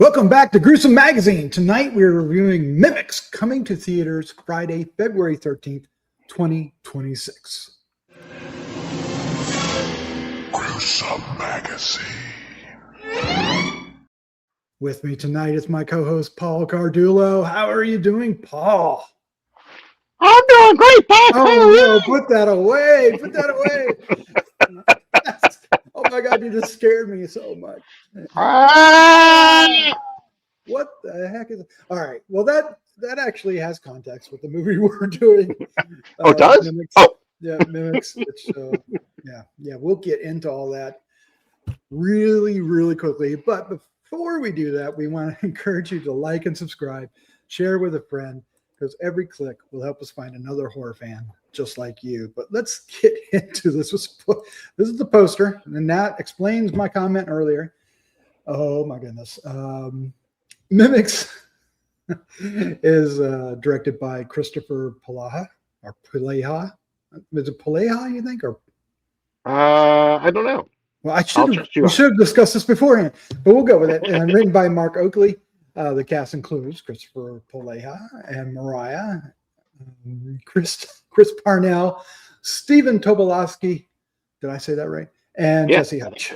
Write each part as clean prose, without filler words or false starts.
Welcome back to Gruesome Magazine. Tonight we're reviewing Mimics, coming to theaters Friday, February 13th, 2026. Gruesome Magazine. With me tonight is my co-host, Paul Cardulo. How are you doing, Paul? I'm doing great, Paul. Oh, no, put that away. Put that away. Oh, my God, you just scared me so much. What the heck is it? All right. Well, that actually has context with the movie we're doing. Oh, it does? Mimics. Oh. Yeah, Mimics. Which, yeah, we'll get into all that really, really quickly. But before we do that, we want to encourage you to like and subscribe, share with a friend, because every click will help us find another horror fan just like you. But let's get into this. This is the poster, and that explains my comment earlier. Oh, my goodness. Mimics is directed by Kristoffer Polaha, or Polaha. Is it Polaha, you think? Or I don't know. well, we should have discussed this beforehand, but we'll go with it. And written by Marc Oakley. The cast includes Kristoffer Polaha and Mōriah, Chris Parnell, Stephen Tobolowsky. Did I say that right? And Jesse Hutch.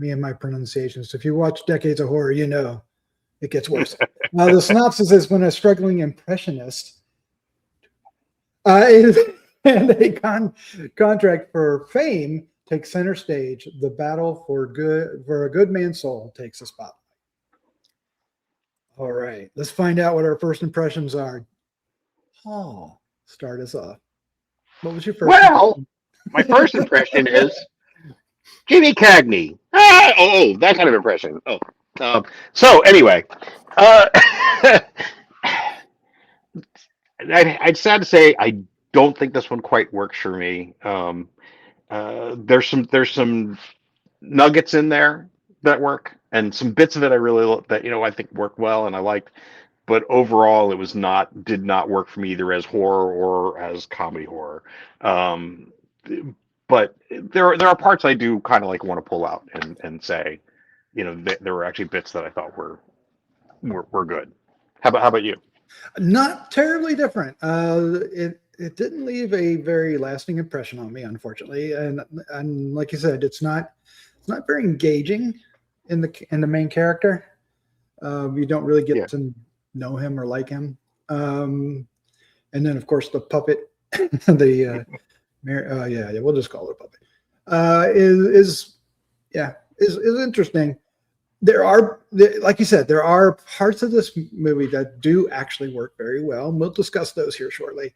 Me and my pronunciations. If you watch Decades of Horror, you know it gets worse. Now, the synopsis is when a struggling impressionist and a contract for fame takes center stage, the battle for a good man's soul takes a spotlight. All right, let's find out what our first impressions are. Paul, start us off. What was your first impression? My first impression is Jimmy Cagney. Oh, that kind of impression. So anyway, I'd sad to say I don't think this one quite works for me. There's some nuggets in there that work, and some bits of it I think worked well and I liked, but overall it did not work for me either as horror or as comedy horror. But there are parts I do kind of like want to pull out and say, there were actually bits that I thought were good. How about you? Not terribly different. It didn't leave a very lasting impression on me, unfortunately, and like you said, it's not very engaging in the main character. You don't really get to know him or like him. And then of course the puppet, we'll just call it a puppet. Is interesting. There are, like you said, there are parts of this movie that do actually work very well, and we'll discuss those here shortly.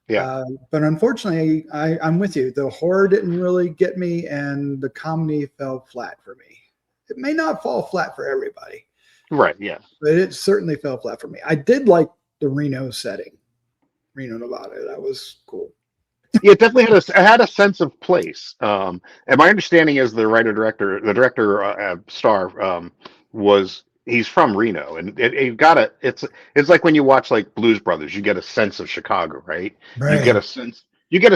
Yeah. But unfortunately, I'm with you. The horror didn't really get me, and the comedy fell flat for me. It may not fall flat for everybody. Right, yeah. But it certainly fell flat for me. I did like the Reno setting. Reno, Nevada. That was cool. Yeah, it definitely had a sense of place. And my understanding is the director star he's from Reno, and it's like when you watch like Blues Brothers, you get a sense of Chicago, right? You get a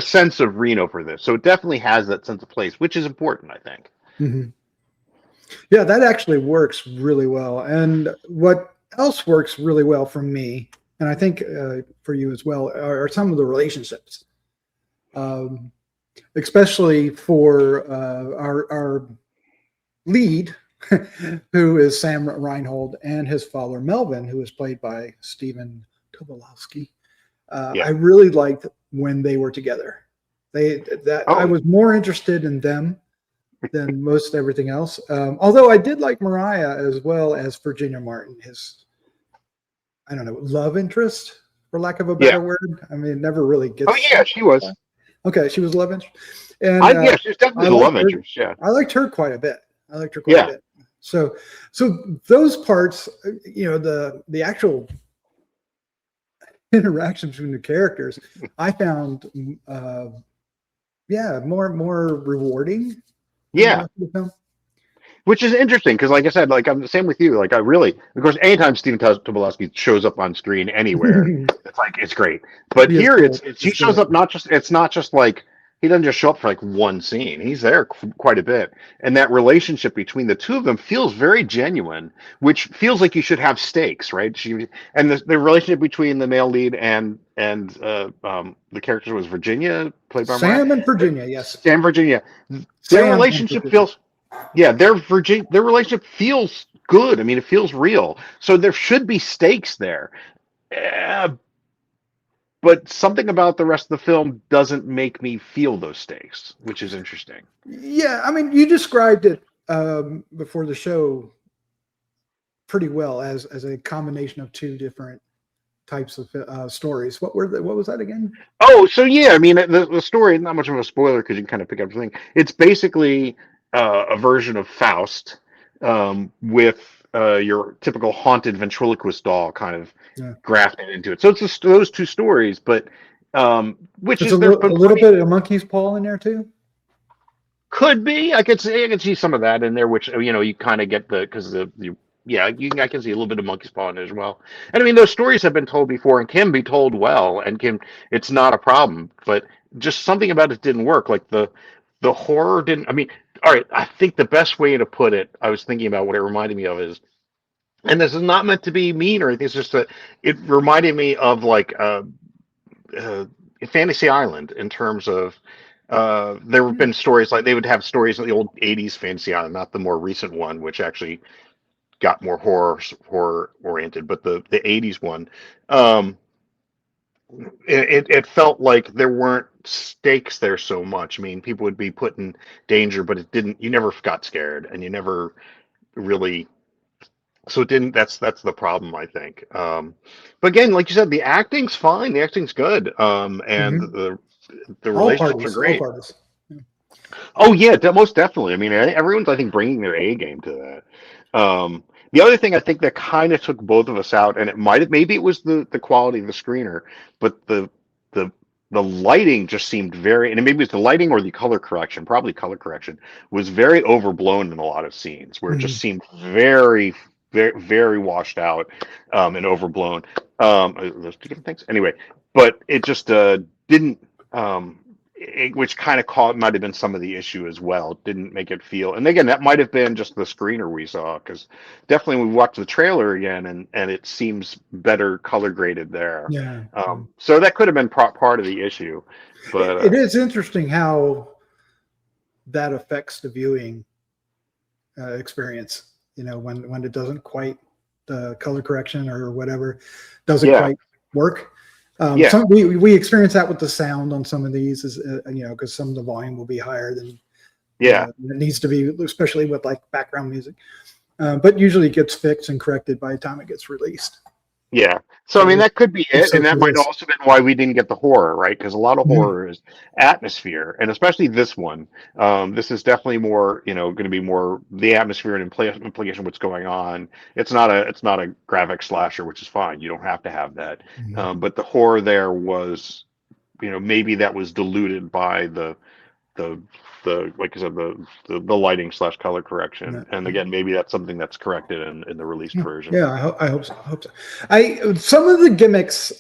sense of Reno for this. So it definitely has that sense of place, which is important, I think. Mm-hmm. Yeah, that actually works really well. And what else works really well for me, and I think for you as well, are some of the relationships. Especially for our lead, who is Sam Reinhold, and his father Melvin, who is played by Stephen Tobolowsky. I really liked when they were together. I was more interested in them than most everything else. Although I did like Mōriah as well as Virginia Martin, his love interest, for lack of a better word. I mean, it never really gets. Oh yeah, she was. Okay, she was love interest. And she's definitely the love interest. Yeah, I liked her quite a bit. A bit. So those parts, the actual interaction between the characters, I found, more rewarding. Yeah. Which is interesting because, like I said, like I'm the same with you. Like of course, anytime Stephen Tobolowsky shows up on screen anywhere, it's great. But here, he shows up. It's not just like he doesn't just show up for like one scene. He's there quite a bit, and that relationship between the two of them feels very genuine, which feels like you should have stakes, right? And the relationship between the male lead and the character was Virginia, played by Mōriah. Sam and Virginia, yes. Sam Virginia. Their Sam relationship and Virginia. feels, yeah, their relationship feels good. I mean, it feels real. So there should be stakes there. But something about the rest of the film doesn't make me feel those stakes, which is interesting. Yeah, I mean, you described it before the show pretty well as a combination of two different types of stories. What was that again? Oh, so yeah, I mean, the story, not much of a spoiler because you can kind of pick up the thing. It's basically a version of Faust with your typical haunted ventriloquist doll kind of grafted into it. So it's just those two stories, but which There's is a little bit of monkey's paw in there too. Could be. I could see some of that in there, which you kind of get I can see a little bit of monkey's paw in there as well. And I mean, those stories have been told before and can be told well, and it's not a problem. But just something about it didn't work. Like the horror didn't. I mean, all right. I think the best way to put it, I was thinking about what it reminded me of is, and this is not meant to be mean or anything. It's just that it reminded me of like Fantasy Island in terms of. There have been stories like they would have stories of the old '80s Fantasy Island, not the more recent one, which actually got more horror oriented, but the '80s one, it felt like there weren't stakes there so much. I mean, people would be put in danger, but it didn't. You never got scared, and you never really. So it didn't. That's the problem, I think. But again, like you said, the acting's fine. The acting's good, and the relationships are great. All parties. Oh yeah, most definitely. I mean, everyone's I think bringing their A game to that. The other thing I think that kind of took both of us out, and maybe it was the quality of the screener, but the lighting just seemed very, and maybe it's the lighting or the color correction, probably color correction, was very overblown in a lot of scenes where it just seemed very, very, very washed out and overblown. Those two different things. Anyway, but it just didn't. Which kind of might have been some of the issue as well. Didn't make it feel, and again, that might have been just the screener we saw, because definitely when we watched the trailer again, and it seems better color graded there. Yeah. So that could have been part of the issue, but it is interesting how that affects the viewing experience. When it doesn't quite, the color correction or whatever doesn't quite work. We experience that with the sound on some of these, is because some of the volume will be higher than it needs to be, especially with like background music. But usually it gets fixed and corrected by the time it gets released. Yeah. So I mean, that could be it, and that might also been why we didn't get the horror, right? Because a lot of horror is atmosphere, and especially this one. This is definitely more, going to be more the atmosphere and implication of what's going on. It's not a graphic slasher, which is fine. You don't have to have that. But the horror there was, maybe that was diluted by the like I said, the lighting / color correction, and again, maybe that's something that's corrected in the released version. Yeah, I hope so. Some of the gimmicks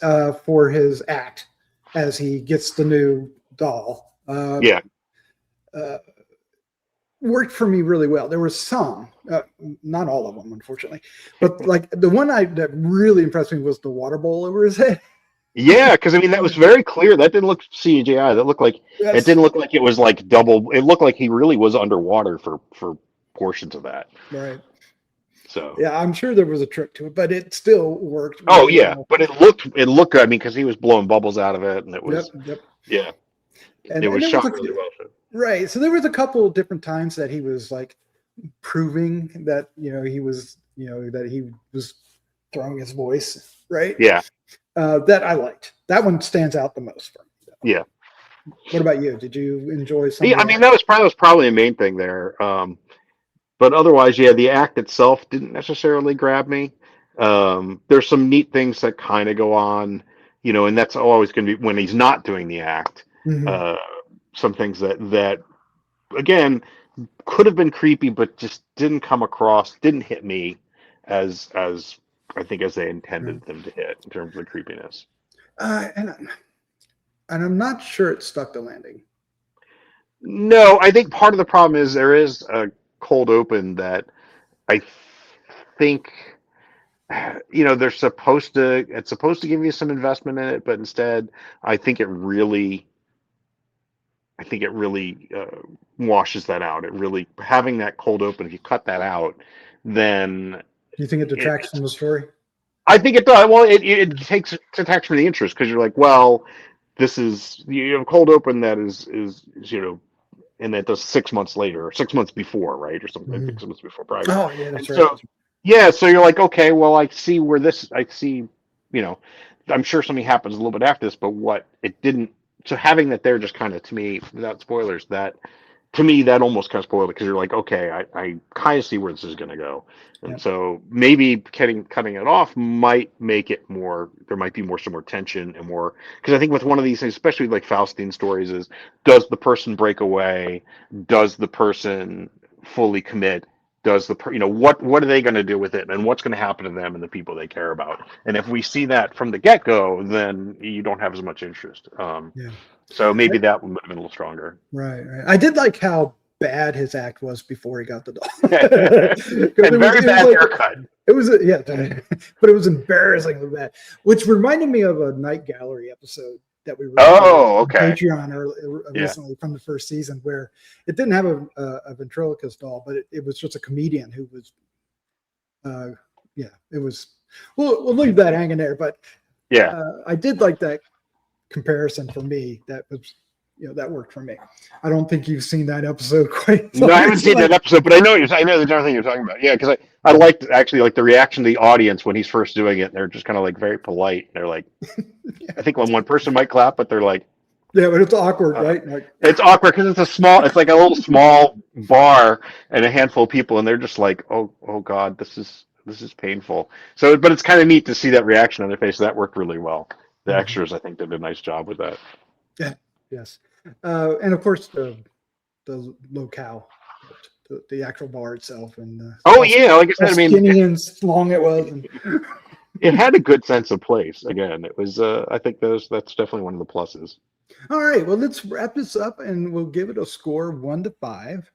for his act as he gets the new doll, worked for me really well. There were some, not all of them, unfortunately, but like the one that really impressed me was the water bowl over his head. Yeah, because I mean that was very clear. That didn't look CGI. That looked like it didn't look like it was like double. It looked like he really was underwater for portions of that. Right. So yeah, I'm sure there was a trick to it, but it still worked. Oh yeah, well. But it looked good. I mean, because he was blowing bubbles out of it, and it was it was shot really well. Right. So there was a couple of different times that he was like proving that he was that he was throwing his voice. Right. Yeah. That I liked. That one stands out the most for me. Yeah. What about you? Did you enjoy something? Yeah, I mean that was probably the main thing there. But otherwise, the act itself didn't necessarily grab me. There's some neat things that kind of go on, and that's always going to be when he's not doing the act. Some things that again could have been creepy, but just didn't hit me as I think as they intended them to hit in terms of the creepiness. And I'm not sure it stuck the landing. No, I think part of the problem is there is a cold open that I think it's supposed to give you some investment in it, but instead I think it really washes that out. It really, having that cold open, if you cut that out, then Do you think it detracts from the story? I think it does. Well, it detracts from the interest, because you're like, well, this is, you have a cold open that is and that does 6 months later or 6 months before, right, or something. I think 6 months before, probably. Oh, yeah, that's And right. so yeah, so you're like, okay, well, I see, I'm sure something happens a little bit after this, but what it didn't. So having that there, just kind of, to me, without spoilers, that to me that almost kind of spoiled it, because you're like, okay, I kind of see where this is going to go, and Yep. so maybe cutting it off might make it more. There might be some more tension and more, because I think with one of these things, especially like Faustine stories, is, does the person break away? Does the person fully commit? Does what are they going to do with it, and what's going to happen to them and the people they care about? And if we see that from the get-go, then you don't have as much interest. Yeah. So maybe that would have been a little stronger. Right. I did like how bad his act was before he got the doll. And very bad haircut. It was but it was embarrassingly bad, which reminded me of a Night Gallery episode that we on Patreon recently from the first season, where it didn't have a ventriloquist doll, but it was just a comedian who was it was, we'll leave that hanging there, but I did like that comparison. For me, that was, that worked for me. I don't think you've seen that episode quite. No, I haven't seen that episode, but I know the general thing you're talking about. Yeah, because I liked, actually, like, the reaction of the audience when he's first doing it. They're just kind of like very polite. They're like, I think when one person might clap, but they're like, yeah, but it's awkward, right? Like, it's awkward because it's like a little small bar and a handful of people, and they're just like, oh God, this is painful. So, but it's kind of neat to see that reaction on their face. That worked really well. The extras, I think, did a nice job with that. Yeah. Yes. And of course the locale, the actual bar itself, and like I said, skinny and long it was. And it had a good sense of place. Again, it was. I think that's definitely one of the pluses. All right. Well, let's wrap this up, and we'll give it a score 1 to 5,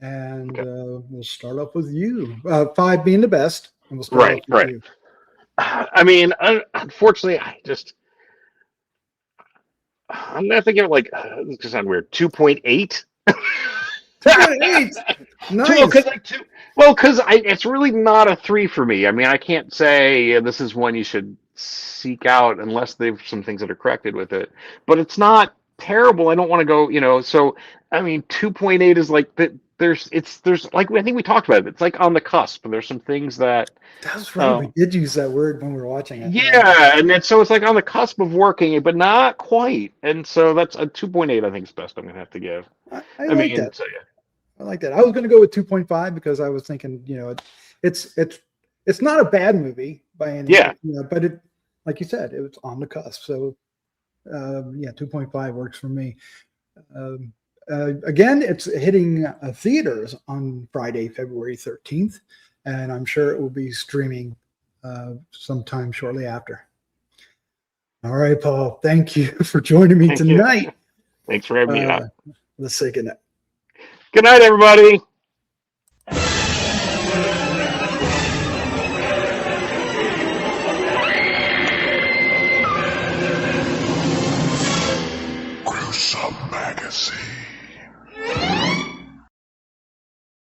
and we'll start off with you. 5 being the best, and we'll start off with you. I mean, unfortunately, I'm gonna have to give it, like, this is gonna sound weird, 2.8. 2.8. Nice. Because it's really not a 3 for me. I mean, I can't say this is one you should seek out unless they've some things that are corrected with it. But it's not terrible. I don't want to go, So I mean, 2.8 is like that. There's like, I think we talked about it. It's like on the cusp. There's some things that. That's right. We did use that word when we were watching it. Yeah, and then so it's like on the cusp of working, but not quite. And so that's a 2.8. I think is best. I'm gonna have to give. I like that. So, yeah. I like that. I was going to go with 2.5 because I was thinking, it's not a bad movie by any means, but it, like you said, it was on the cusp. So 2.5 works for me. Again, it's hitting theaters on Friday, February 13th, and I'm sure it will be streaming sometime shortly after. All right, Paul, thank you for joining me tonight. Thanks for having me on. Let's say goodnight. Good night, everybody.